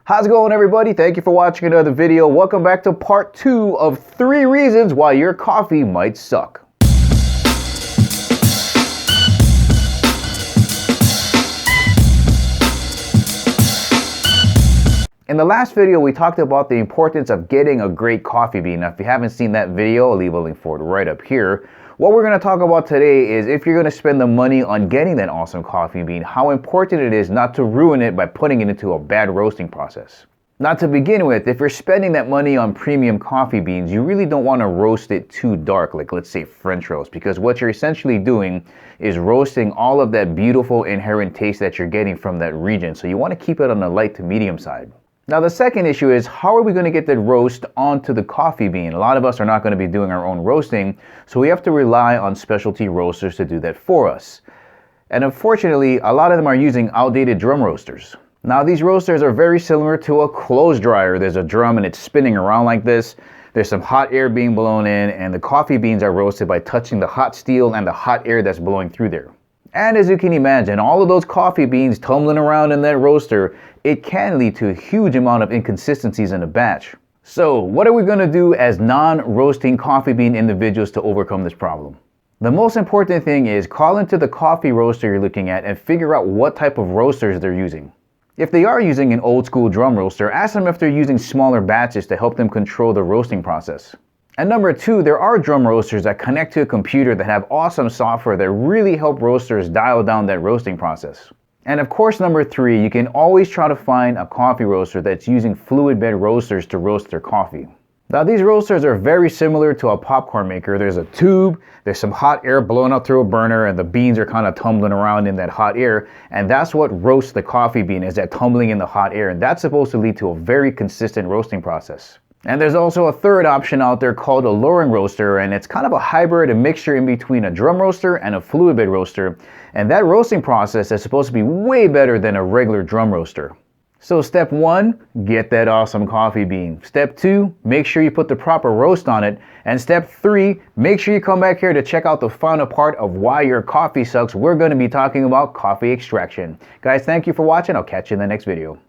How's it going, everybody? Thank you for watching another video. Welcome back to part 2 of 3 reasons why your coffee might suck. In the last video, we talked about the importance of getting a great coffee bean. Now, if you haven't seen that video, I'll leave a link for it right up here. What we're going to talk about today is if you're going to spend the money on getting that awesome coffee bean, how important it is not to ruin it by putting it into a bad roasting process. Now, to begin with, if you're spending that money on premium coffee beans, you really don't want to roast it too dark, like let's say French roast, because what you're essentially doing is roasting all of that beautiful inherent taste that you're getting from that region. So you want to keep it on the light to medium side. Now, the second issue is how are we going to get that roast onto the coffee bean? A lot of us are not going to be doing our own roasting, so we have to rely on specialty roasters to do that for us. And unfortunately, a lot of them are using outdated drum roasters. Now, these roasters are very similar to a clothes dryer. There's a drum and it's spinning around like this. There's some hot air being blown in, and the coffee beans are roasted by touching the hot steel and the hot air that's blowing through there. And as you can imagine, all of those coffee beans tumbling around in that roaster, it can lead to a huge amount of inconsistencies in a batch. So what are we going to do as non-roasting coffee bean individuals to overcome this problem? The most important thing is call into the coffee roaster you're looking at and figure out what type of roasters they're using. If they are using an old school drum roaster, ask them if they're using smaller batches to help them control the roasting process. And number 2, there are drum roasters that connect to a computer that have awesome software that really help roasters dial down that roasting process. And of course, number 3, you can always try to find a coffee roaster that's using fluid bed roasters to roast their coffee. Now, these roasters are very similar to a popcorn maker. There's a tube, there's some hot air blowing up through a burner, and the beans are kind of tumbling around in that hot air. And that's what roasts the coffee bean, is that tumbling in the hot air. And that's supposed to lead to a very consistent roasting process. And there's also a third option out there called a Loring roaster, and it's kind of a hybrid, a mixture in between a drum roaster and a fluid bed roaster. And that roasting process is supposed to be way better than a regular drum roaster. So step 1, get that awesome coffee bean. Step 2, make sure you put the proper roast on it. And step 3, make sure you come back here to check out the final part of why your coffee sucks. We're going to be talking about coffee extraction. Guys, thank you for watching. I'll catch you in the next video.